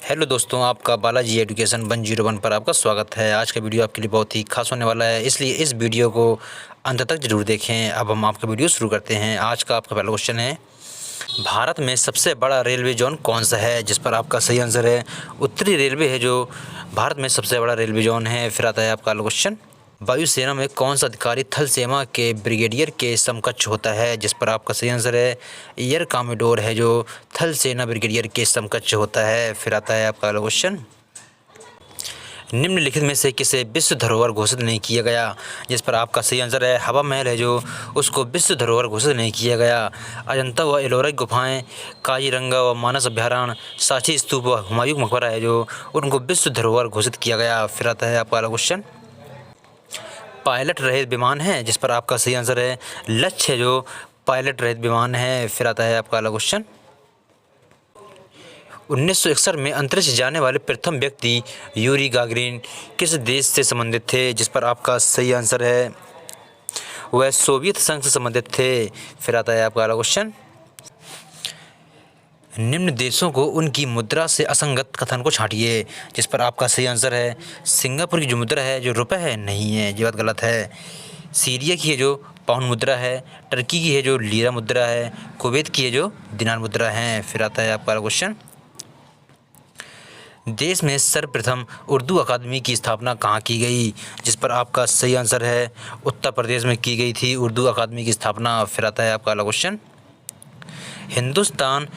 Hello दोस्तों, आपका Balaji education 101 पर आपका स्वागत है। आज का वीडियो आपके लिए बहुत ही खास होने वाला है, इसलिए इस वीडियो को अंत तक ज़रूर देखें। अब हम आपका वीडियो शुरू करते हैं। आज का आपका पहला क्वेश्चन है, भारत में सबसे बड़ा रेलवे जोन कौन सा है? जिस पर आपका सही आंसर है उत्तरी रेलवे है, जो भारत में सबसे बड़ा रेलवे जोन है। फिर आता है आपका अगला क्वेश्चन, वायुसेना में कौन सा अधिकारी थल सेना के ब्रिगेडियर के समकक्ष होता है? जिस पर आपका सही आंसर है एयर कॉमोडोर है, जो थल सेना ब्रिगेडियर के समकक्ष होता है। फिर आता है आपका अगला क्वेश्चन, निम्नलिखित में से किसे विश्व धरोहर घोषित नहीं किया गया? जिस पर आपका सही आंसर है हवा महल है, जो उसको विश्व धरोहर घोषित नहीं किया गया। अजंता व एलोरा गुफाएं, काजीरंगा व मानस अभ्यारण्य, सांची स्तूप व हुमायूं मकबरा है, जो उनको विश्व धरोहर घोषित किया गया। फिर आता है आपका अगला क्वेश्चन, पायलट रहित विमान है? जिस पर आपका सही आंसर है लक्ष्य है, जो पायलट रहित विमान है। फिर आता है आपका अगला क्वेश्चन, 1961 में अंतरिक्ष जाने वाले प्रथम व्यक्ति यूरी गागरिन किस देश से संबंधित थे? जिस पर आपका सही आंसर है वह सोवियत संघ से संबंधित थे। फिर आता है आपका अगला क्वेश्चन, निम्न देशों को उनकी मुद्रा से असंगत कथन को छांटिए। जिस पर आपका सही आंसर है सिंगापुर की जो मुद्रा है जो रुपए है नहीं है, ये बात गलत है। सीरिया की है जो पाउंड मुद्रा है, टर्की की है जो लीरा मुद्रा है, कुवैत की है जो दिनार मुद्रा है। फिर आता है आपका क्वेश्चन, देश में सर्वप्रथम उर्दू अकादमी की स्थापना कहाँ की गई? जिस पर आपका सही आंसर है उत्तर प्रदेश में की गई थी उर्दू अकादमी की स्थापना। फिर आता है आपका अगला क्वेश्चन, हिंदुस्तान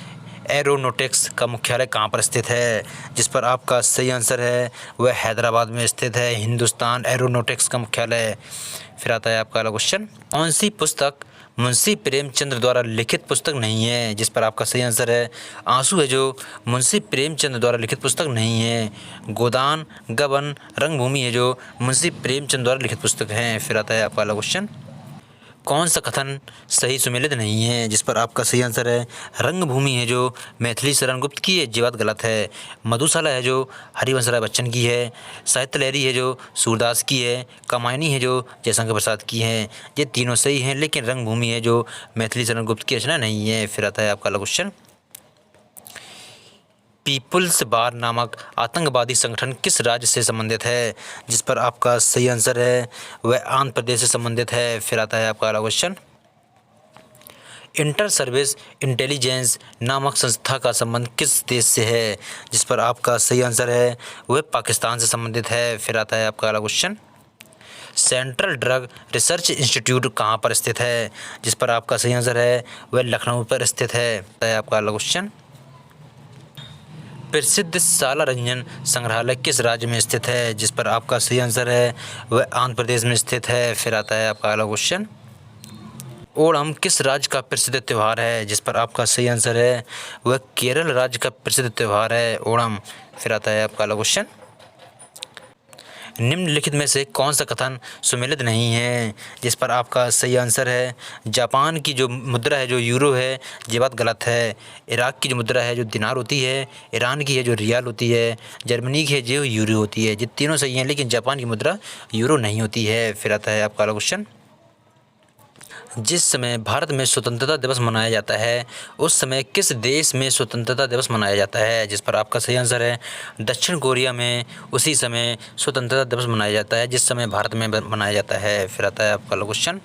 एरोनॉटिक्स का मुख्यालय कहाँ पर स्थित है? जिस पर आपका सही आंसर है वह हैदराबाद में स्थित है हिंदुस्तान एरोनॉटिक्स का मुख्यालय। फिर आता है आपका अगला क्वेश्चन, कौन सी पुस्तक मुंशी प्रेमचंद्र द्वारा लिखित पुस्तक नहीं है? जिस पर आपका सही आंसर है आंसू है, जो मुंशी प्रेमचंद्र द्वारा लिखित पुस्तक नहीं है। गोदान, गबन, रंगभूमि है, जो मुंशी प्रेमचंद द्वारा लिखित पुस्तक हैं। फिर आता है आपका अगला क्वेश्चन, कौन सा कथन सही सुमेलित नहीं है? जिस पर आपका सही आंसर है रंगभूमि है, जो मैथिली शरण गुप्त की है, ये बात गलत है। मधुशाला है, जो हरिवंश राय बच्चन की है। साहित्य लहरी है, जो सूरदास की है। कामायनी है, जो जयशंकर प्रसाद की है। ये तीनों सही हैं, लेकिन रंगभूमि है जो मैथिली शरण गुप्त की रचना नहीं है। फिर आता है आपका अगला क्वेश्चन, पीपुल्स बार नामक आतंकवादी संगठन किस राज्य से संबंधित है? जिस पर आपका सही आंसर है वह आंध्र प्रदेश से संबंधित है। फिर आता है आपका अगला क्वेश्चन, इंटर सर्विस इंटेलिजेंस नामक संस्था का संबंध किस देश से है? जिस पर आपका सही आंसर है वह पाकिस्तान से संबंधित है। फिर आता है आपका अगला question, central drug research institute कहाँ पर स्थित है? जिस पर आपका सही आंसर है वह लखनऊ पर स्थित है। आपका अगला क्वेश्चन, प्रसिद्ध सालारजंग संग्रहालय किस राज्य में स्थित है? जिस पर आपका सही आंसर है वह आंध्र प्रदेश में स्थित है। फिर आता है आपका अगला क्वेश्चन, ओणम किस राज्य का प्रसिद्ध त्यौहार है? जिस पर आपका सही आंसर है वह केरल राज्य का प्रसिद्ध त्यौहार है ओणम। फिर आता है आपका अगला क्वेश्चन, निम्नलिखित में से कौन सा कथन सुमेलित नहीं है? जिस पर आपका सही आंसर है जापान की जो मुद्रा है जो यूरो है, ये बात गलत है। इराक की जो मुद्रा है जो दिनार होती है, ईरान की है जो रियाल होती है, जर्मनी की है जो यूरो होती है। ये तीनों सही हैं, लेकिन जापान की मुद्रा यूरो नहीं होती है। फिर आता है आपका अगला क्वेश्चन, जिस समय भारत में स्वतंत्रता दिवस मनाया जाता है उस समय किस देश में स्वतंत्रता दिवस मनाया जाता है? जिस पर आपका सही आंसर है दक्षिण कोरिया में उसी समय स्वतंत्रता दिवस मनाया जाता है जिस समय भारत में मनाया जाता है। फिर आता है आपका क्वेश्चन,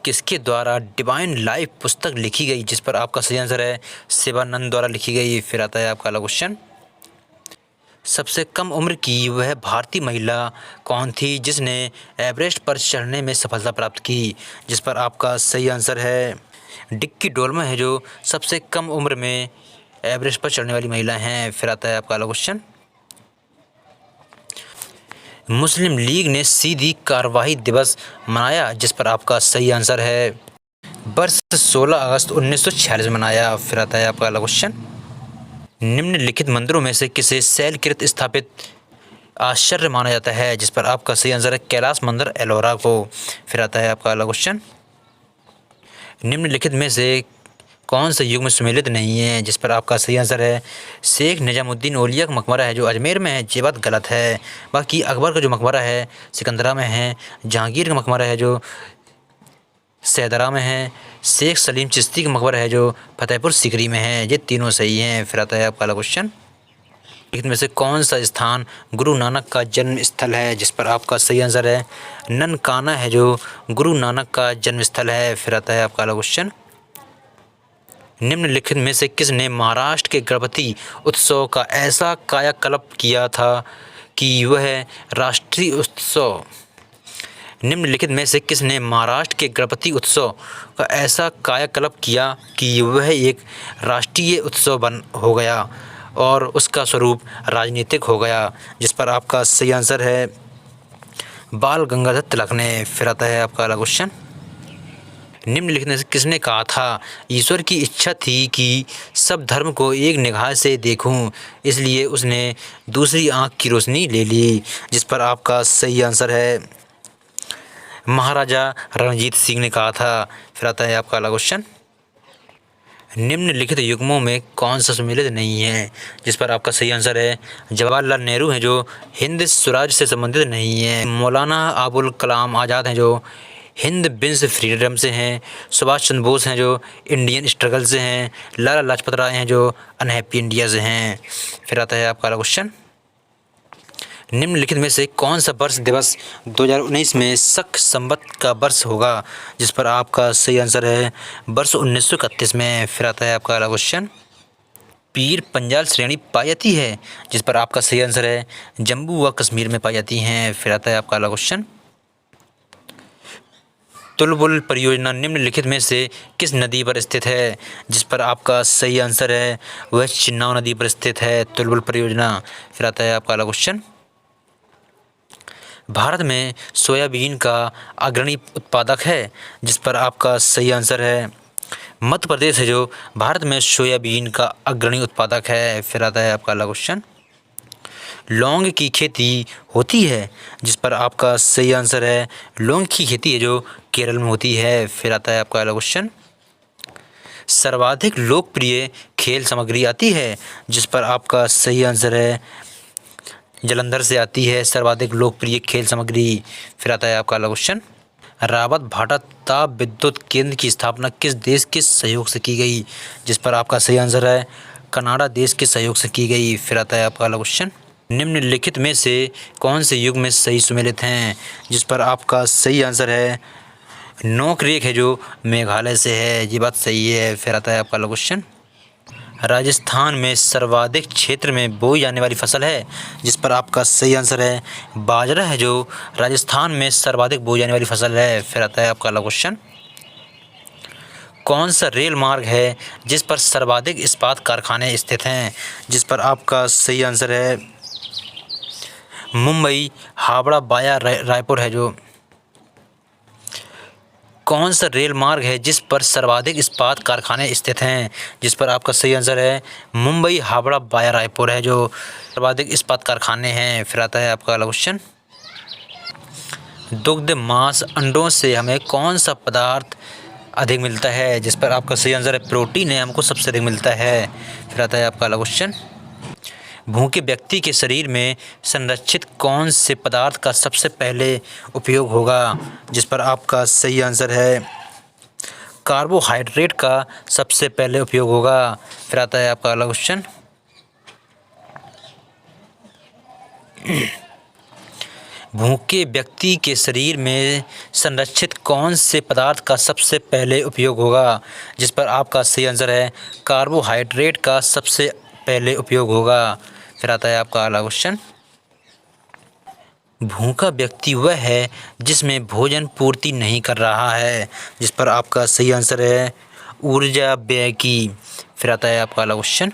किसके द्वारा डिवाइन लाइफ पुस्तक लिखी गई? जिस पर आपका सही आंसर है शिवानंद द्वारा लिखी गई। फिर आता है आपका क्वेश्चन, सबसे कम उम्र की वह भारतीय महिला कौन थी जिसने एवरेस्ट पर चढ़ने में सफलता प्राप्त की? जिस पर आपका सही आंसर है डिक्की डोलमा है, जो सबसे कम उम्र में एवरेस्ट पर चढ़ने वाली महिला हैं। फिर आता है आपका अगला क्वेश्चन, मुस्लिम लीग ने सीधी कार्रवाई दिवस मनाया? जिस पर आपका सही आंसर है वर्ष 16 अगस्त 1946 में मनाया। फिर आता है आपका अगला क्वेश्चन, निम्नलिखित मंदिरों में से किसे शैलकृत स्थापित आश्चर्य माना जाता है? जिस पर आपका सही आंसर है कैलाश मंदिर एलोरा को। फिर आता है आपका अगला क्वेश्चन, निम्नलिखित में से कौन सा युग में सुमेलित नहीं है? जिस पर आपका सही आंसर है शेख निजामुद्दीन औलिया का मकबरा है, जो अजमेर में है, ये बात गलत है। बाकी अकबर का जो मकबरा है सिकंदरा में है, जहांगीर का मकबरा है जो सैदरा में है, शेख सलीम चिश्ती का मकबरा है जो फतेहपुर सीकरी में है। ये तीनों सही हैं। फिर आता है आपका अगला क्वेश्चन, इनमें से कौन सा स्थान गुरु नानक का जन्म स्थल है? जिस पर आपका सही आंसर है ननकाना है जो गुरु नानक का जन्म स्थल है। फिर आता है आपका अगला क्वेश्चन, निम्नलिखित में से किसने महाराष्ट्र के गणपति उत्सव का ऐसा कायाकल्प किया था कि वह राष्ट्रीय उत्सव? निम्नलिखित में से किसने महाराष्ट्र के गणपति उत्सव का ऐसा कायाकल्प किया कि वह एक राष्ट्रीय उत्सव हो गया और उसका स्वरूप राजनीतिक हो गया? जिस पर आपका सही आंसर है बाल गंगाधर तिलक ने। फिर आता है आपका अगला क्वेश्चन, निम्नलिखित में से किसने कहा था ईश्वर की इच्छा थी कि सब धर्म को एक निगाह से देखूं, इसलिए उसने दूसरी आंख की रोशनी ले ली? जिस पर आपका सही आंसर है महाराजा रणजीत सिंह ने कहा था। फिर आता है आपका अगला क्वेश्चन, निम्नलिखित युग्मों में कौन सा सम्मिलित नहीं है? जिस पर आपका सही आंसर है जवाहरलाल नेहरू हैं जो हिंद स्वराज से संबंधित नहीं है। मौलाना अबुल कलाम आज़ाद हैं जो हिंद बिन्स फ्रीडम से हैं। सुभाष चंद्र बोस हैं जो इंडियन स्ट्रगल से हैं। लाला लाजपत राय हैं जो अनहैप्पी इंडिया से हैं। फिर आता है आपका अगला क्वेश्चन, निम्नलिखित में से कौन सा वर्ष दिवस 2019 में शक संवत का वर्ष होगा? जिस पर आपका सही आंसर है वर्ष 1931 में। फिर आता है आपका अगला क्वेश्चन, पीर पंजाल श्रेणी पाई जाती है? जिस पर आपका सही आंसर है जम्मू व कश्मीर में पाई जाती हैं। फिर आता है आपका अगला क्वेश्चन, तुलबुल परियोजना निम्नलिखित में से किस नदी पर स्थित है? जिस पर आपका सही आंसर है वह चिन्नाव नदी पर स्थित है तुलबुल परियोजना। फिर आता है आपका अगला क्वेश्चन, भारत में सोयाबीन का अग्रणी उत्पादक है? जिस पर आपका सही आंसर है मध्य प्रदेश है जो भारत में सोयाबीन का अग्रणी उत्पादक है। फिर आता है आपका अगला क्वेश्चन, लौंग की खेती होती है? जिस पर आपका सही आंसर है लौंग की खेती है जो केरल में होती है। फिर आता है आपका अगला क्वेश्चन, सर्वाधिक लोकप्रिय खेल सामग्री आती है? जिस पर आपका सही आंसर है जालंधर से आती है सर्वाधिक लोकप्रिय खेल सामग्री। फिर आता है आपका अगला क्वेश्चन, रावत भाटा ताप विद्युत केंद्र की स्थापना किस देश के सहयोग से की गई? जिस पर आपका सही आंसर है कनाडा देश के सहयोग से की गई। फिर आता है आपका अगला क्वेश्चन, निम्नलिखित में से कौन से युग में सही सुमेलित हैं? जिस पर आपका सही आंसर है नोकरेक है जो मेघालय से है, ये बात सही है। फिर आता है आपका अगला क्वेश्चन, राजस्थान में सर्वाधिक क्षेत्र में बोई जाने वाली फसल है? जिस पर आपका सही आंसर है बाजरा है जो राजस्थान में सर्वाधिक बोई जाने वाली फसल है। फिर आता है आपका अगला क्वेश्चन, कौन सा रेल मार्ग है जिस पर सर्वाधिक इस्पात कारखाने स्थित हैं? जिस पर आपका सही आंसर है मुंबई हावड़ा वाया रायपुर है जो कौन सा रेल मार्ग है जिस पर सर्वाधिक इस्पात कारखाने स्थित हैं? जिस पर आपका सही आंसर है मुंबई हावड़ा वाया रायपुर है जो सर्वाधिक इस्पात कारखाने हैं। फिर आता है आपका अगला क्वेश्चन, दुग्ध मांस अंडों से हमें कौन सा पदार्थ अधिक मिलता है? जिस पर आपका सही आंसर है प्रोटीन है हमको सबसे अधिक मिलता है। फिर आता है आपका अगला क्वेश्चन, भूखे व्यक्ति के शरीर में संरक्षित कौन से पदार्थ का सबसे पहले उपयोग होगा? जिस पर आपका सही आंसर है कार्बोहाइड्रेट का सबसे पहले उपयोग होगा। फिर आता है आपका अगला क्वेश्चन, भूखे व्यक्ति के शरीर में संरक्षित कौन से पदार्थ का सबसे पहले उपयोग होगा? जिस पर आपका सही आंसर है कार्बोहाइड्रेट का सबसे पहले उपयोग होगा। फिर आता है आपका अगला क्वेश्चन, भूखा व्यक्ति वह है जिसमें भोजन पूर्ति नहीं कर रहा है? जिस पर आपका सही आंसर है ऊर्जा व्यय की। फिर आता है आपका अगला क्वेश्चन,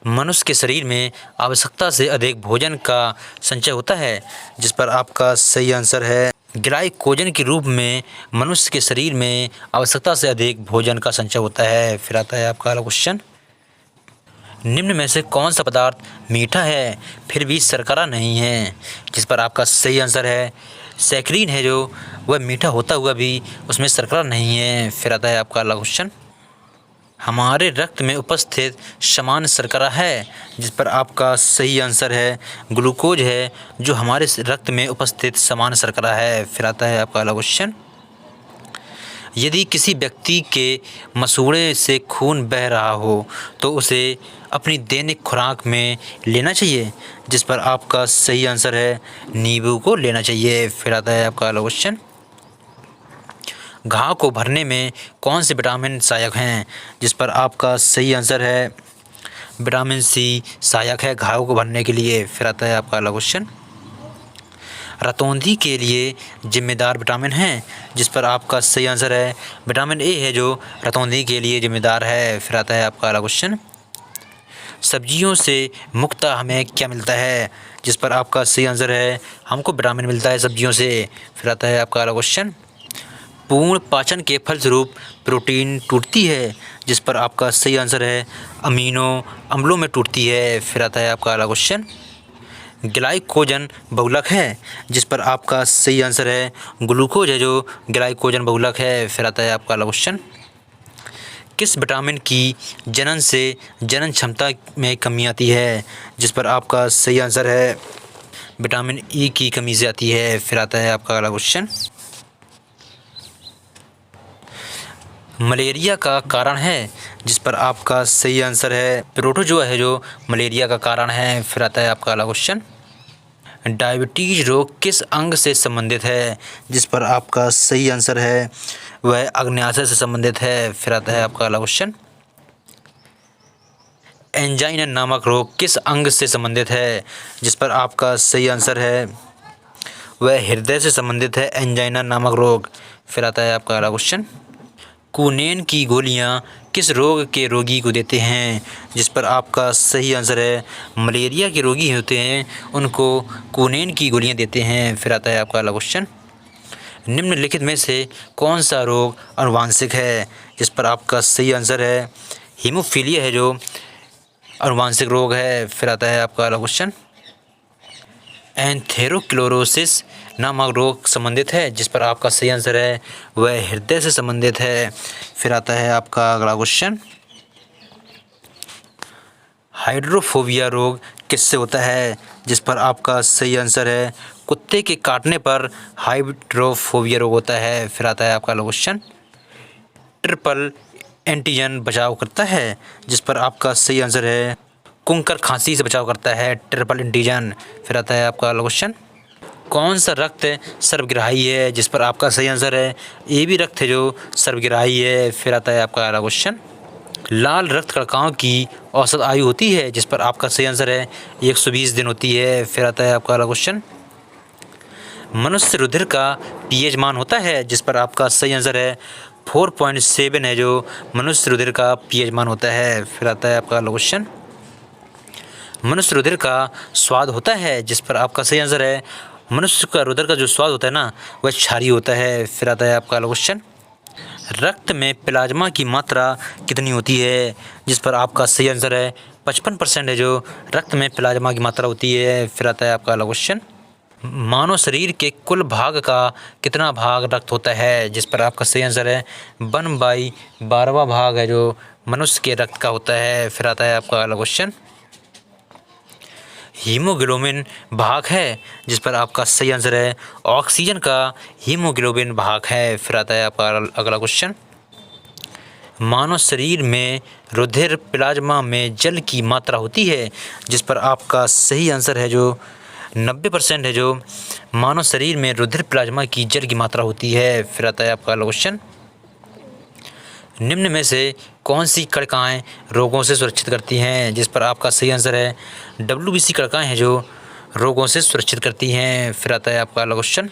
मनुष्य के शरीर में आवश्यकता से अधिक भोजन का संचय होता है? जिस पर आपका सही आंसर है ग्लाइकोजन के रूप में मनुष्य के शरीर में आवश्यकता से अधिक भोजन का संचय होता है। फिर आता है आपका अगला क्वेश्चन, निम्न में से कौन सा पदार्थ मीठा है फिर भी शर्करा नहीं है? जिस पर आपका सही आंसर है सैकरीन है जो वह मीठा होता हुआ भी उसमें शर्करा नहीं है। फिर आता है आपका अगला क्वेश्चन, हमारे रक्त में उपस्थित समान शर्करा है? जिस पर आपका सही आंसर है ग्लूकोज है जो हमारे रक्त में उपस्थित समान शर्करा है। फिर आता है आपका अगला क्वेश्चन, यदि किसी व्यक्ति के मसूड़े से खून बह रहा हो तो उसे अपनी दैनिक खुराक में लेना चाहिए, जिस पर आपका सही आंसर है नींबू को लेना चाहिए। फिर आता है आपका अगला क्वेश्चन, घाव को भरने में कौन से विटामिन सहायक हैं, जिस पर आपका सही आंसर है विटामिन सी सहायक है घाव को भरने के लिए। फिर आता है आपका अगला क्वेश्चन, रतौंधी के लिए जिम्मेदार विटामिन है, जिस पर आपका सही आंसर है विटामिन ए है जो रतौंधी के लिए जिम्मेदार है। फिर आता है आपका अगला क्वेश्चन, सब्जियों से मुख्यतः हमें क्या मिलता है, जिस पर आपका सही आंसर है हमको विटामिन मिलता है सब्जियों से। फिर आता है आपका अगला क्वेश्चन, पूर्ण पाचन के फलस्वरूप प्रोटीन टूटती है, जिस पर आपका सही आंसर है अमीनो अम्लों में टूटती है। फिर आता है आपका अगला क्वेश्चन, ग्लाइकोजन बहुलक है, जिस पर आपका सही आंसर है ग्लूकोज है जो ग्लाइकोजन बहुलक है। फिर आता है आपका अगला क्वेश्चन, किस विटामिन की जनन से जनन क्षमता में कमी आती है, जिस पर आपका सही आंसर है विटामिन ई की कमी से आती है। फिर आता है आपका अगला क्वेश्चन, मलेरिया का कारण है, जिस पर आपका सही आंसर है प्रोटोजोआ है जो मलेरिया का कारण है। फिर आता है आपका अगला क्वेश्चन, डायबिटीज रोग किस अंग से संबंधित है, जिस पर आपका सही आंसर है वह अग्न्याशय से संबंधित है। फिर आता है आपका अगला क्वेश्चन, एंजाइना नामक रोग किस अंग से संबंधित है, जिस पर आपका सही आंसर है वह हृदय से संबंधित है एंजाइना नामक रोग। फिर आता है आपका अगला क्वेश्चन, कुनेन की गोलियां किस रोग के रोगी को देते हैं, जिस पर आपका सही आंसर है मलेरिया के रोगी होते हैं उनको कुनेन की गोलियां देते हैं। फिर आता है आपका अगला क्वेश्चन, निम्नलिखित में से कौन सा रोग आनुवांशिक है, जिस पर आपका सही आंसर है हीमोफीलिया है जो आनुवांशिक रोग है। फिर आता है आपका अगला क्वेश्चन, एंथेरोक्लोरोसिस नामक रोग संबंधित है, जिस पर आपका सही आंसर है वह हृदय से संबंधित है। फिर आता है आपका अगला क्वेश्चन, हाइड्रोफोबिया रोग किससे होता है, जिस पर आपका सही आंसर है कुत्ते के काटने पर हाइड्रोफोबिया रोग होता है। फिर आता है आपका अगला क्वेश्चन, ट्रिपल एंटीजन बचाव करता है, जिस पर आपका सही आंसर है कुंकर खांसी से बचाव करता है ट्रिपल एंटीजन। फिर आता है आपका अगला क्वेश्चन, कौन सा रक्त सर्वग्राही है, जिस पर आपका सही आंसर है ए बी रक्त है जो सर्वग्राही है। फिर आता है आपका अगला क्वेश्चन, लाल रक्त कणिकाओं की औसत आयु होती है, जिस पर आपका सही आंसर है 120 दिन होती है। फिर आता है आपका अगला क्वेश्चन, मनुष्य रुधिर का पीएच मान होता है, जिस पर आपका सही आंसर है 4.7 है जो मनुष्य रुधिर का पीएच मान होता है। फिर आता है आपका अगला क्वेश्चन, मनुष्य रुधिर का स्वाद होता है, जिस पर आपका सही आंसर है मनुष्य का रुधिर का जो स्वाद होता है ना वह क्षारीय होता है। फिर आता है आपका अगला क्वेश्चन, रक्त में प्लाज्मा की मात्रा कितनी होती है, जिस पर आपका सही आंसर है 55% है जो रक्त में प्लाज्मा की मात्रा होती है। फिर आता है आपका अगला क्वेश्चन, मानव शरीर के कुल भाग का कितना भाग रक्त होता है, जिस पर आपका सही आंसर है 1/12वां भाग है जो मनुष्य के रक्त का होता है। फिर आता है आपका अगला क्वेश्चन, हीमोग्लोबिन भाग है, जिस पर आपका सही आंसर है ऑक्सीजन का हीमोग्लोबिन भाग है। फिर आता है आपका अगला क्वेश्चन, मानव शरीर में रुधिर प्लाज्मा में जल की मात्रा होती है, जिस पर आपका सही आंसर है जो 90% है जो मानव शरीर में रुधिर प्लाज्मा की जल की मात्रा होती है। फिर आता है आपका अगला क्वेश्चन, निम्न में से कौन सी कणिकाएँ रोगों से सुरक्षित करती हैं, जिस पर आपका सही आंसर है WBC कणिकाएँ हैं जो रोगों से सुरक्षित करती हैं। फिर आता है आपका अगला क्वेश्चन,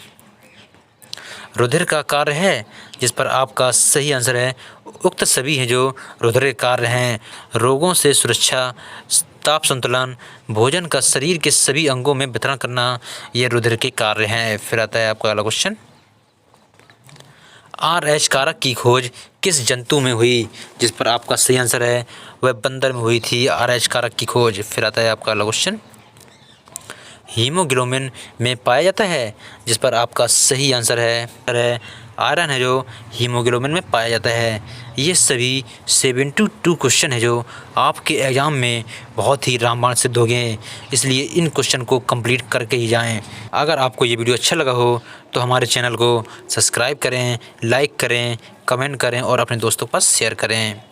रुधिर का कार्य है, जिस पर आपका सही आंसर है उक्त सभी हैं जो रुधिर के कार्य हैं, रोगों से सुरक्षा, ताप संतुलन, भोजन का शरीर के सभी अंगों में वितरण करना, ये रुधिर के कार्य हैं। फिर आता है आपका अगला क्वेश्चन, RH कारक की खोज किस जंतु में हुई, जिस पर आपका सही आंसर है वह बंदर में हुई थी RH कारक की खोज। फिर आता है आपका अगला क्वेश्चन, हीमोग्लोबिन में पाया जाता है, जिस पर आपका सही आंसर है आयरन है जो हीमोग्लोबिन में पाया जाता है। ये सभी 72 क्वेश्चन है जो आपके एग्ज़ाम में बहुत ही रामबाण सिद्ध हो गए, इसलिए इन क्वेश्चन को कंप्लीट करके ही जाएं। अगर आपको ये वीडियो अच्छा लगा हो तो हमारे चैनल को सब्सक्राइब करें, लाइक करें, कमेंट करें और अपने दोस्तों के पास शेयर करें।